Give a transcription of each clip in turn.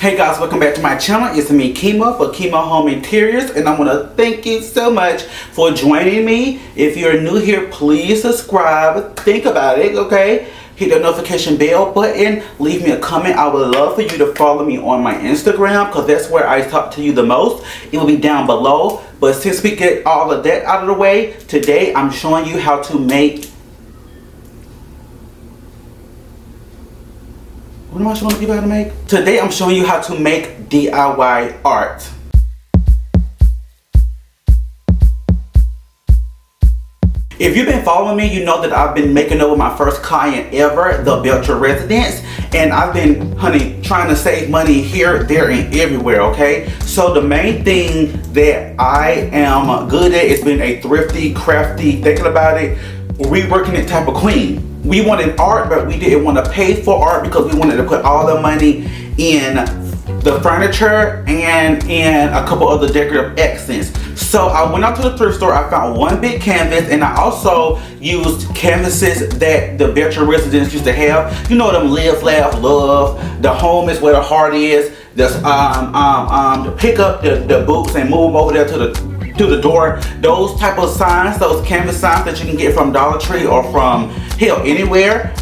Hey guys, welcome back to my channel. It's me, Keema, for Keema Home Interiors, and I want to thank you so much for joining me. If you're new here, please subscribe. Think about it, okay? Hit the notification bell button. Leave me a comment. I would love for you to follow me on my Instagram because that's where I talk to you the most. It will be down below. But since we get all of that out of the way, today I'm showing you how to make... What am I showing people how to make? Today I'm showing you how to make DIY art. If you've been following me, you know that I've been making over my first client ever, the Belcher residence. And I've been, honey, trying to save money here, there, and everywhere, okay? So the main thing that I am good at is being a thrifty, crafty, thinking about it, reworking it type of queen. We wanted art, but we didn't want to pay for art because we wanted to put all the money in the furniture and in a couple other decorative accents. So I went out to the thrift store, I found one big canvas, and I also used canvases that the Belcher residents used to have. You know them live, laugh, love, the home is where the heart is. Just pick up the boots and move them over there to the door. Those type of signs, those canvas signs that you can get from Dollar Tree or from hell anywhere,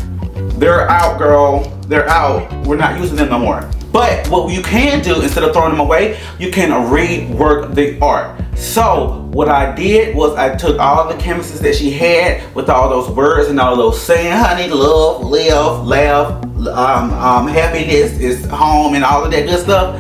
they're out, girl. They're out. We're not using them no more. But what you can do, instead of throwing them away, you can rework the art. So what I did was I took all the canvases that she had with all those words and all those saying, honey, love, live, laugh, happiness is home, and all of that good stuff.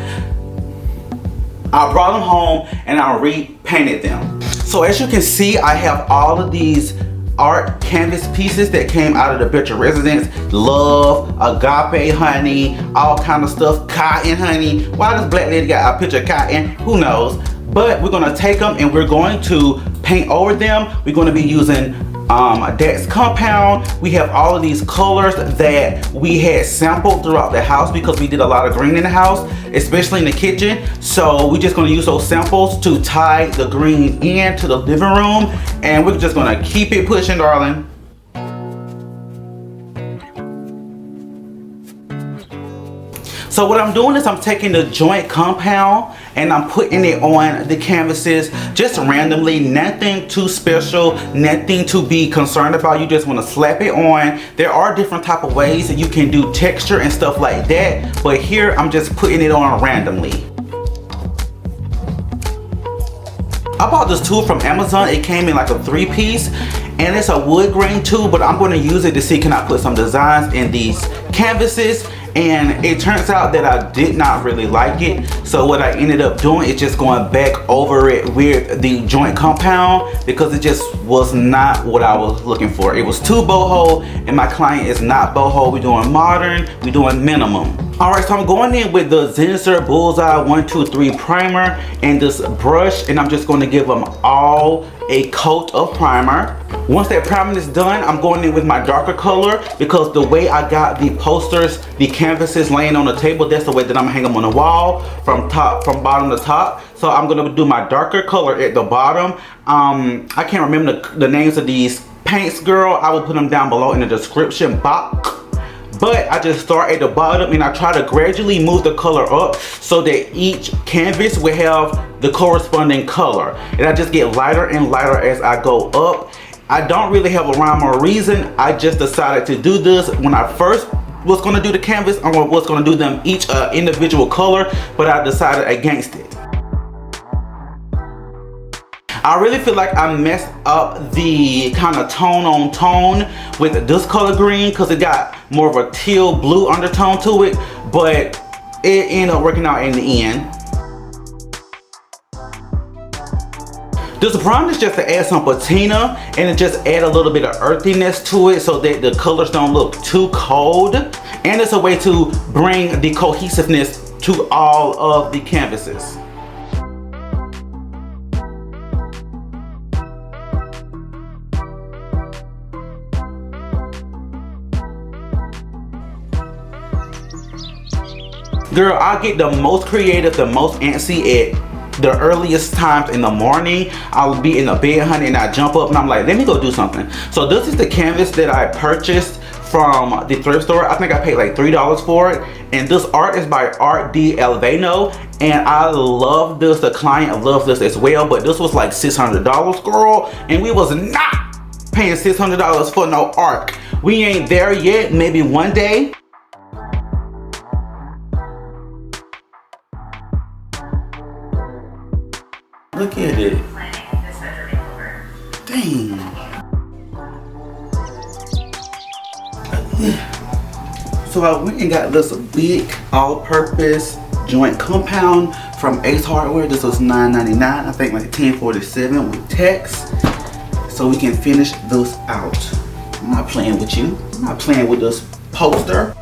I brought them home and I repainted them. So as you can see, I have all of these art canvas pieces that came out of the Belcher residence. Love, agape, honey, all kind of stuff. Cotton, honey. Why this black lady got a picture of cotton? Who knows? But we're gonna take them and we're going to paint over them. We're gonna be using Dex compound. We have all of these colors that we had sampled throughout the house because we did a lot of green in the house, especially in the kitchen. So we're just going to use those samples to tie the green into the living room, and we're just going to keep it pushing, darling. So what I'm doing is I'm taking the joint compound and I'm putting it on the canvases just randomly, nothing too special, nothing to be concerned about. You just want to slap it on. There are different type of ways that you can do texture and stuff like that, but here I'm just putting it on randomly. I bought this tool from Amazon. It came in like a 3-piece and it's a wood grain tool, but I'm going to use it to see can I put some designs in these canvases. And it turns out that I did not really like it. So what I ended up doing is just going back over it with the joint compound because it just was not what I was looking for. It was too boho, and my client is not boho. We're doing modern, we're doing minimum. All right, so I'm going in with the Zinsser Bullseye 123 primer and this brush, and I'm just going to give them all a coat of primer. Once that primer is done, I'm going in with my darker color because the way I got the posters, the canvases laying on the table, that's the way that I'm hanging them on the wall from bottom to top. So I'm going to do my darker color at the bottom. I can't remember the names of these paints, girl. I will put them down below in the description box. But I just start at the bottom and I try to gradually move the color up so that each canvas will have the corresponding color. And I just get lighter and lighter as I go up. I don't really have a rhyme or reason. I just decided to do this. When I first was going to do the canvas, I was going to do them each individual color, but I decided against it. I really feel like I messed up the kind of tone on tone with this color green because it got more of a teal blue undertone to it, but it ended up working out in the end. This brown is just to add some patina and it just add a little bit of earthiness to it so that the colors don't look too cold, and it's a way to bring the cohesiveness to all of the canvases. Girl, I get the most creative, the most antsy at the earliest times in the morning. I'll be in the bed, honey, and I jump up and I'm like, let me go do something. So this is the canvas that I purchased from the thrift store. I think I paid like $3 for it. And this art is by Art D. Elvano. And I love this. The client loves this as well. But this was like $600, girl. And we was not paying $600 for no art. We ain't there yet. Maybe one day. Look at it. Dang. So I went and got this big all-purpose joint compound from Ace Hardware. This was $9.99. I think like $10.47 with tax. So we can finish this out. I'm not playing with you. I'm not playing with this poster.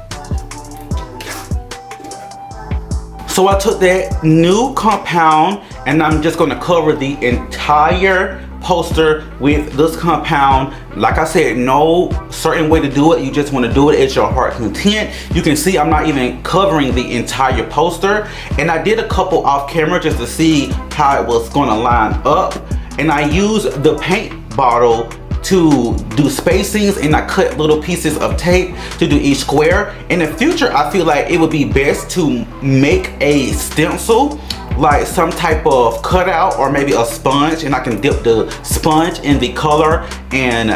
So I took that new compound and I'm just gonna cover the entire poster with this compound. Like I said, no certain way to do it. You just want to do it at your heart content. You can see I'm not even covering the entire poster. And I did a couple off camera just to see how it was gonna line up. And I used the paint bottle to do spacings, and I cut little pieces of tape to do each square. In the future, I feel like it would be best to make a stencil, like some type of cutout or maybe a sponge, and I can dip the sponge in the color and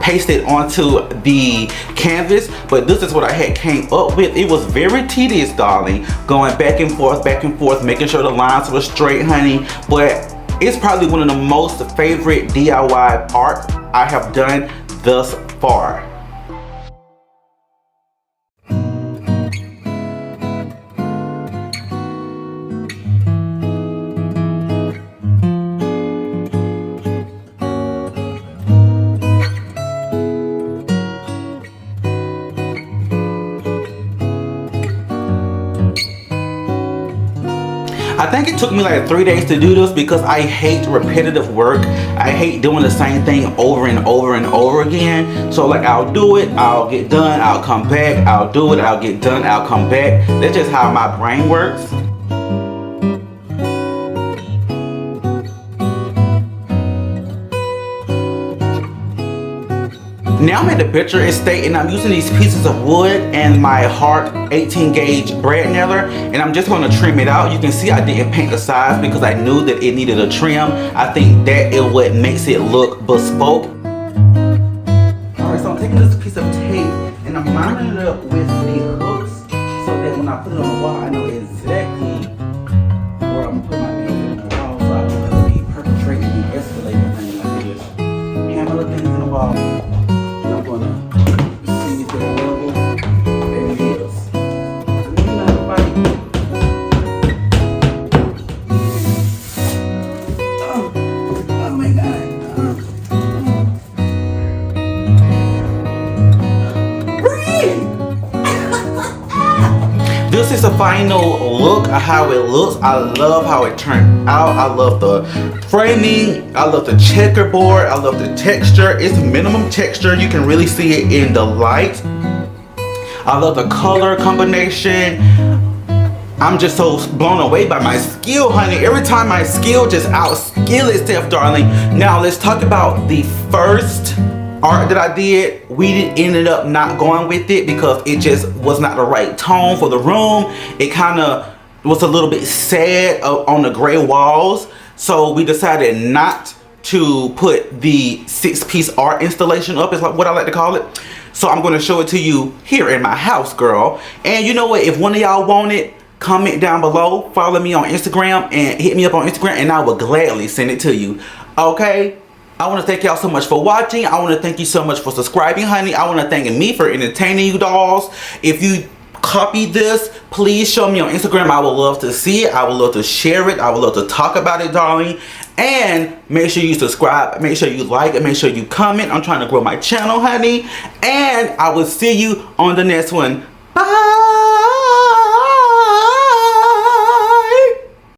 paste it onto the canvas. But this is what I had came up with. It was very tedious, darling, going back and forth, making sure the lines were straight, honey. But it's probably one of the most favorite DIY art I have done thus far. I think it took me like 3 days to do this because I hate repetitive work. I hate doing the same thing over and over and over again. So like I'll do it, I'll get done, I'll come back, I'll do it, I'll get done, I'll come back. That's just how my brain works. Now I'm at the picture estate and I'm using these pieces of wood and my Hart 18 gauge brad nailer, and I'm just going to trim it out. You can see I didn't paint the sides because I knew that it needed a trim. I think that is what makes it look bespoke. Alright, so I'm taking this piece of tape and I'm lining it up with the hooks so that when I put it on the wall I know exactly where I'm going to put my nails in the wall, so I don't have to be perpetrating and escalating things like this. Hammer the things in the wall. This is the final look of how it looks. I love how it turned out. I love the framing. I love the checkerboard. I love the texture. It's minimum texture. You can really see it in the light. I love the color combination. I'm just so blown away by my skill, honey. Every time my skill just outskill itself, darling. Now let's talk about the first art that I did. We ended up not going with it because it just was not the right tone for the room. It kind of was a little bit sad on the gray walls. So we decided not to put the 6-piece art installation up, is like what I like to call it. So I'm going to show it to you here in my house, girl. And you know what? If one of y'all want it, comment down below. Follow me on Instagram and hit me up on Instagram and I will gladly send it to you. Okay? I want to thank y'all so much for watching. I want to thank you so much for subscribing, honey. I want to thank me for entertaining you dolls. If you copied this, please show me on Instagram. I would love to see it. I would love to share it. I would love to talk about it, darling. And make sure you subscribe. Make sure you like and make sure you comment. I'm trying to grow my channel, honey. And I will see you on the next one.